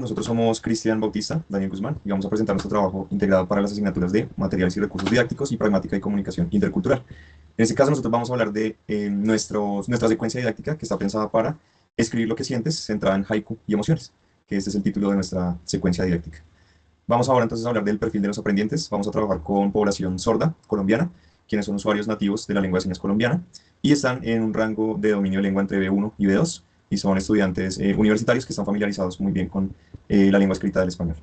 Nosotros somos Cristian Bautista, Daniel Guzmán, y vamos a presentar nuestro trabajo integrado para las asignaturas de Materiales y Recursos Didácticos y Pragmática y Comunicación Intercultural. En este caso, nosotros vamos a hablar de nuestra secuencia didáctica que está pensada para escribir lo que sientes, centrada en haiku y emociones, que este es el título de nuestra secuencia didáctica. Vamos ahora entonces a hablar del perfil de los aprendientes. Vamos a trabajar con población sorda colombiana, quienes son usuarios nativos de la lengua de señas colombiana y están en un rango de dominio de lengua entre B1 y B2 y son estudiantes universitarios que están familiarizados muy bien con la lengua escrita del español.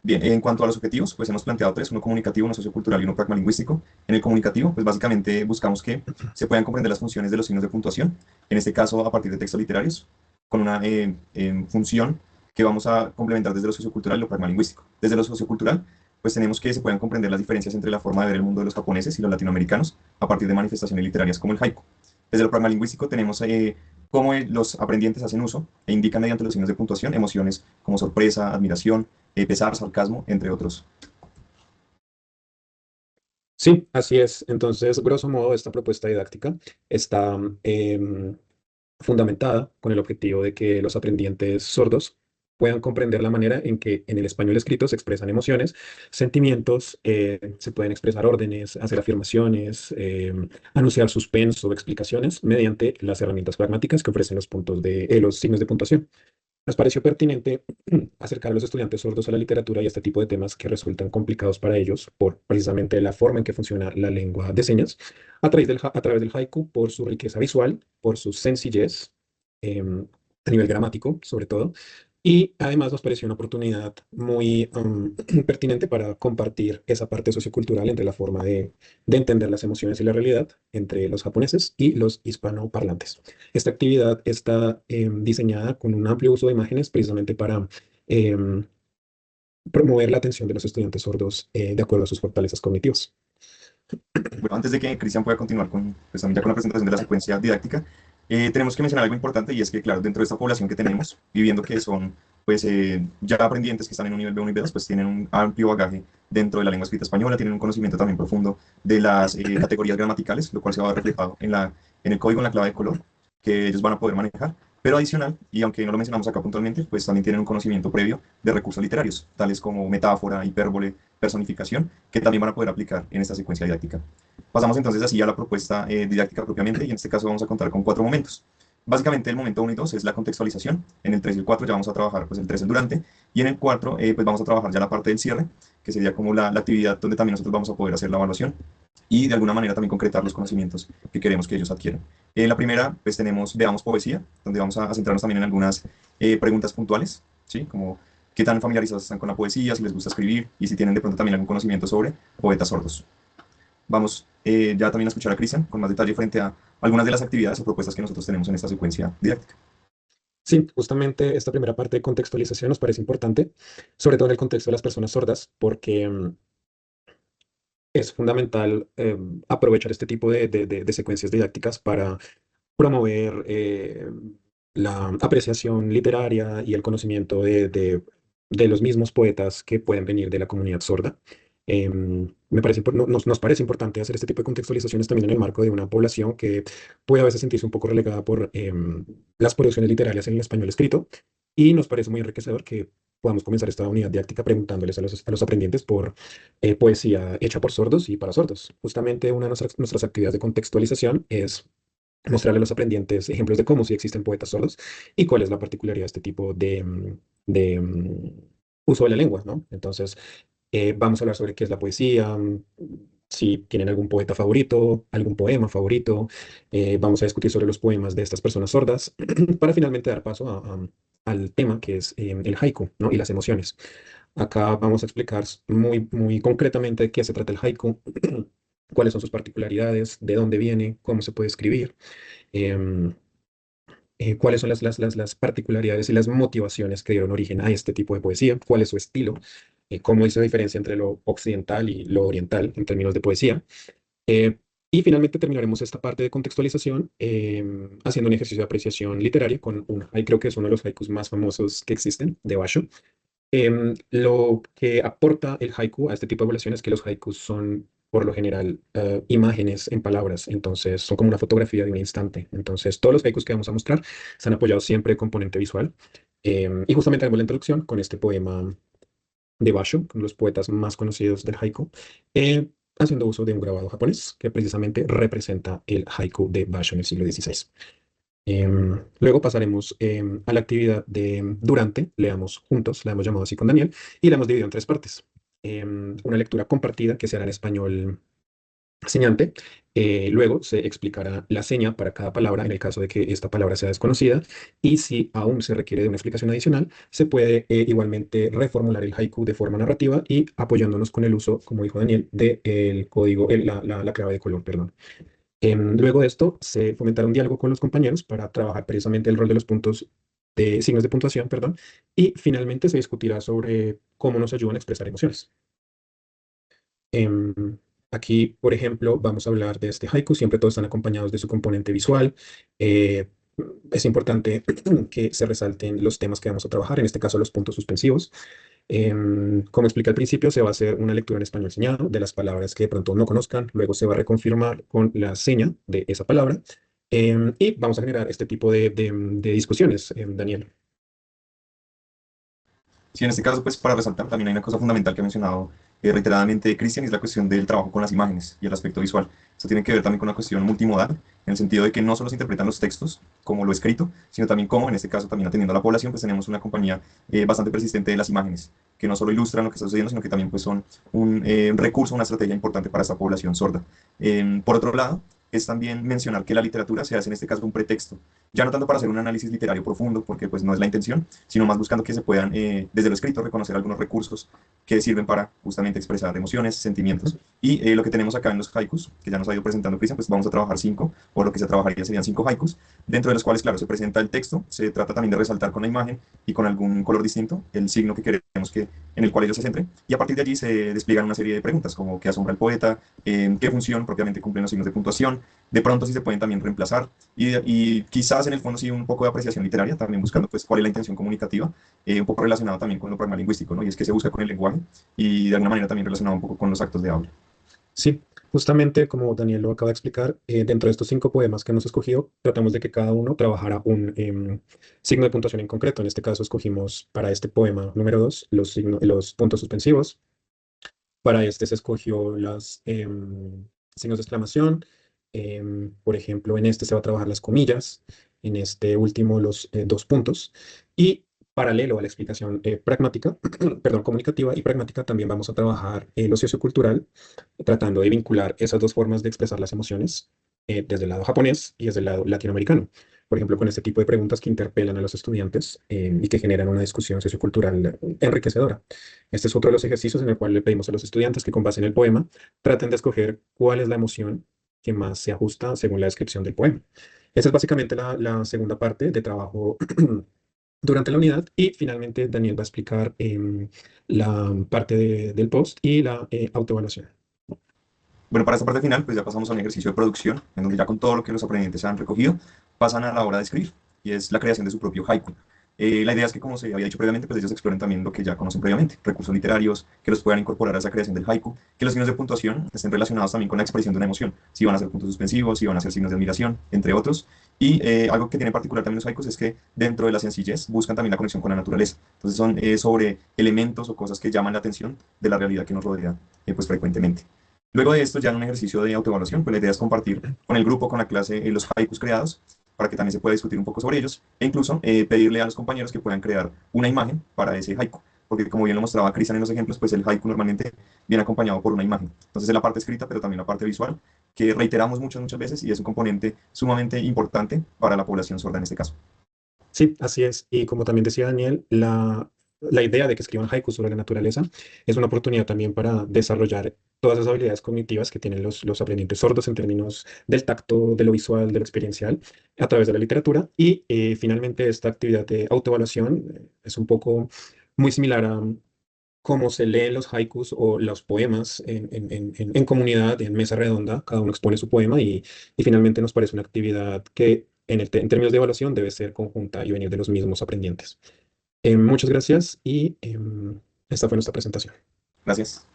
Bien, en cuanto a los objetivos, pues hemos planteado tres: uno comunicativo, uno sociocultural y uno pragmalingüístico. En el comunicativo, pues básicamente buscamos que se puedan comprender las funciones de los signos de puntuación, en este caso a partir de textos literarios, con una función que vamos a complementar desde lo sociocultural y lo pragmalingüístico. Desde lo sociocultural, pues tenemos que se puedan comprender las diferencias entre la forma de ver el mundo de los japoneses y los latinoamericanos a partir de manifestaciones literarias como el haiku. Desde lo pragmalingüístico tenemos cómo los aprendientes hacen uso e indican mediante los signos de puntuación emociones como sorpresa, admiración, pesar, sarcasmo, entre otros. Sí, así es. Entonces, grosso modo, esta propuesta didáctica está fundamentada con el objetivo de que los aprendientes sordos puedan comprender la manera en que en el español escrito se expresan emociones, sentimientos, se pueden expresar órdenes, hacer afirmaciones, anunciar suspenso o explicaciones mediante las herramientas pragmáticas que ofrecen los signos de puntuación. Nos pareció pertinente acercar a los estudiantes sordos a la literatura y a este tipo de temas que resultan complicados para ellos por precisamente la forma en que funciona la lengua de señas, a través del haiku, por su riqueza visual, por su sencillez, a nivel gramático sobre todo, y además nos pareció una oportunidad muy pertinente para compartir esa parte sociocultural entre la forma de entender las emociones y la realidad entre los japoneses y los hispanoparlantes. Esta actividad está diseñada con un amplio uso de imágenes precisamente para em, promover la atención de los estudiantes sordos de acuerdo a sus fortalezas cognitivas. Bueno, antes de que Cristian pueda continuar con, pues, también ya con la presentación de la secuencia didáctica, tenemos que mencionar algo importante y es que, claro, dentro de esta población que tenemos, viviendo que son pues ya aprendientes que están en un nivel B1 y B2, pues tienen un amplio bagaje dentro de la lengua escrita española, tienen un conocimiento también profundo de las categorías gramaticales, lo cual se va a ver reflejado en el código, en la clave de color que ellos van a poder manejar. Pero adicional, y aunque no lo mencionamos acá puntualmente, pues también tienen un conocimiento previo de recursos literarios, tales como metáfora, hipérbole, personificación, que también van a poder aplicar en esta secuencia didáctica. Pasamos entonces así a la propuesta didáctica propiamente, y en este caso vamos a contar con cuatro momentos. Básicamente el momento 1 y 2 es la contextualización. En el 3 y el 4 ya vamos a trabajar pues el 3 el durante, y en el 4 pues vamos a trabajar ya la parte del cierre, que sería como la actividad donde también nosotros vamos a poder hacer la evaluación y de alguna manera también concretar los conocimientos que queremos que ellos adquieran. En la primera pues tenemos Veamos Poesía, donde vamos a centrarnos también en algunas preguntas puntuales, ¿sí? Como qué tan familiarizados están con la poesía, si les gusta escribir y si tienen de pronto también algún conocimiento sobre poetas sordos. Vamos ya también a escuchar a Cristian con más detalle frente a algunas de las actividades o propuestas que nosotros tenemos en esta secuencia didáctica. Sí, justamente esta primera parte de contextualización nos parece importante, sobre todo en el contexto de las personas sordas, porque es fundamental aprovechar este tipo de secuencias didácticas para promover la apreciación literaria y el conocimiento de los mismos poetas que pueden venir de la comunidad sorda. Nos parece importante hacer este tipo de contextualizaciones también en el marco de una población que puede a veces sentirse un poco relegada por las producciones literarias en el español escrito, y nos parece muy enriquecedor que podamos comenzar esta unidad didáctica preguntándoles a los aprendientes por poesía hecha por sordos y para sordos. Justamente una de nuestras actividades de contextualización es mostrarle a los aprendientes ejemplos de cómo sí existen poetas sordos y cuál es la particularidad de este tipo uso de la lengua, ¿no? Entonces, vamos a hablar sobre qué es la poesía, si tienen algún poeta favorito, algún poema favorito. Vamos a discutir sobre los poemas de estas personas sordas para finalmente dar paso al tema que es el haiku, ¿no? Y las emociones. Acá vamos a explicar muy concretamente de qué se trata el haiku, cuáles son sus particularidades, de dónde viene, cómo se puede escribir, em, cuáles son las particularidades y las motivaciones que dieron origen a este tipo de poesía, cuál es su estilo, cómo hizo diferencia entre lo occidental y lo oriental en términos de poesía. Eh, y finalmente terminaremos esta parte de contextualización haciendo un ejercicio de apreciación literaria con creo que es uno de los haikus más famosos que existen, de Basho. Lo que aporta el haiku a este tipo de evaluaciones es que los haikus son por lo general, imágenes en palabras, entonces son como una fotografía de un instante. Entonces, todos los haikus que vamos a mostrar están apoyados siempre con componente visual. Y justamente haremos la introducción con este poema de Basho, uno de los poetas más conocidos del haiku, eh, haciendo uso de un grabado japonés que precisamente representa el haiku de Basho en el siglo XVI. Luego pasaremos a la actividad de durante, leamos juntos, la hemos llamado así con Daniel, y la hemos dividido en tres partes. Una lectura compartida que se hará en español señante. Luego se explicará la seña para cada palabra en el caso de que esta palabra sea desconocida. Y si aún se requiere de una explicación adicional, se puede igualmente reformular el haiku de forma narrativa y apoyándonos con el uso, como dijo Daniel, del código, la clave de color, perdón. Luego de esto, se fomentará un diálogo con los compañeros para trabajar precisamente el rol de los puntos de signos de puntuación, perdón. Y finalmente se discutirá sobre cómo nos ayudan a expresar emociones. Em, Aquí, por ejemplo, vamos a hablar de este haiku. Siempre todos están acompañados de su componente visual. Eh, es importante que se resalten los temas que vamos a trabajar, en este caso los puntos suspensivos. Como expliqué al principio, se va a hacer una lectura en español señado de las palabras que de pronto no conozcan. Luego se va a reconfirmar con la seña de esa palabra. Y vamos a generar este tipo de discusiones, Daniel. Sí, en este caso, pues para resaltar también hay una cosa fundamental que ha mencionado reiteradamente Cristian, y es la cuestión del trabajo con las imágenes y el aspecto visual. Esto tiene que ver también con una cuestión multimodal, en el sentido de que no solo se interpretan los textos como lo escrito, sino también como, en este caso, también atendiendo a la población, pues tenemos una compañía bastante persistente de las imágenes, que no solo ilustran lo que está sucediendo, sino que también pues son un recurso, una estrategia importante para esta población sorda. Por otro lado, es también mencionar que la literatura se hace en este caso un pretexto, ya no tanto para hacer un análisis literario profundo, porque pues no es la intención, sino más buscando que se puedan, desde lo escrito, reconocer algunos recursos que sirven para justamente expresar emociones, sentimientos. Y lo que tenemos acá en los haikus, que ya nos ha ido presentando Cristian, pues vamos a trabajar 5, o lo que se trabajaría serían 5 haikus, dentro de los cuales, claro, se presenta el texto, se trata también de resaltar con la imagen y con algún color distinto el signo que queremos que, en el cual ellos se centren, y a partir de allí se despliegan una serie de preguntas, como qué asombra al poeta, qué función propiamente cumplen los signos de puntuación, de pronto si se pueden también reemplazar, y quizás en el fondo sí un poco de apreciación literaria, también buscando pues cuál es la intención comunicativa, un poco relacionado también con lo pragma lingüístico, ¿no? Y es que se busca con el lenguaje y de alguna manera también relacionado un poco con los actos de habla. Sí, justamente como Daniel lo acaba de explicar, dentro de estos 5 poemas que hemos escogido, tratamos de que cada uno trabajara un signo de puntuación en concreto. En este caso, escogimos para este poema número 2 los puntos suspensivos. Para este se escogió los signos de exclamación. Por ejemplo, en este se va a trabajar las comillas, en este último los 2 puntos. Y paralelo a la explicación pragmática, perdón, comunicativa y pragmática, también vamos a trabajar lo sociocultural, tratando de vincular esas dos formas de expresar las emociones desde el lado japonés y desde el lado latinoamericano. Por ejemplo, con este tipo de preguntas que interpelan a los estudiantes y que generan una discusión sociocultural enriquecedora. Este es otro de los ejercicios en el cual le pedimos a los estudiantes que con base en el poema traten de escoger cuál es la emoción que más se ajusta según la descripción del poema. Esa es básicamente la segunda parte de trabajo durante la unidad y finalmente Daniel va a explicar la parte del post y la autoevaluación. Bueno, para esta parte final, pues ya pasamos a un ejercicio de producción, en donde ya con todo lo que los aprendientes han recogido, pasan a la hora de escribir, y es la creación de su propio haiku. La idea es que, como se había dicho previamente, pues ellos exploren también lo que ya conocen previamente, recursos literarios, que los puedan incorporar a esa creación del haiku, que los signos de puntuación estén relacionados también con la expresión de una emoción, si van a ser puntos suspensivos, si van a ser signos de admiración, entre otros. Y algo que tiene particular también los haikus es que dentro de la sencillez buscan también la conexión con la naturaleza. Entonces son sobre elementos o cosas que llaman la atención de la realidad que nos rodea pues frecuentemente. Luego de esto, ya en un ejercicio de autoevaluación, pues la idea es compartir con el grupo, con la clase, los haikus creados, para que también se pueda discutir un poco sobre ellos, e incluso pedirle a los compañeros que puedan crear una imagen para ese haiku, porque como bien lo mostraba Cristian en los ejemplos, pues el haiku normalmente viene acompañado por una imagen. Entonces es la parte escrita, pero también la parte visual, que reiteramos muchas, muchas veces, y es un componente sumamente importante para la población sorda en este caso. Sí, así es. Y como también decía Daniel, la idea de que escriban haiku sobre la naturaleza es una oportunidad también para desarrollar todas esas habilidades cognitivas que tienen los aprendientes sordos en términos del tacto, de lo visual, de lo experiencial, a través de la literatura. Y finalmente esta actividad de autoevaluación es un poco muy similar a cómo se leen los haikus o los poemas en comunidad, en mesa redonda, cada uno expone su poema y finalmente nos parece una actividad que en términos de evaluación debe ser conjunta y venir de los mismos aprendientes. Muchas gracias y esta fue nuestra presentación. Gracias.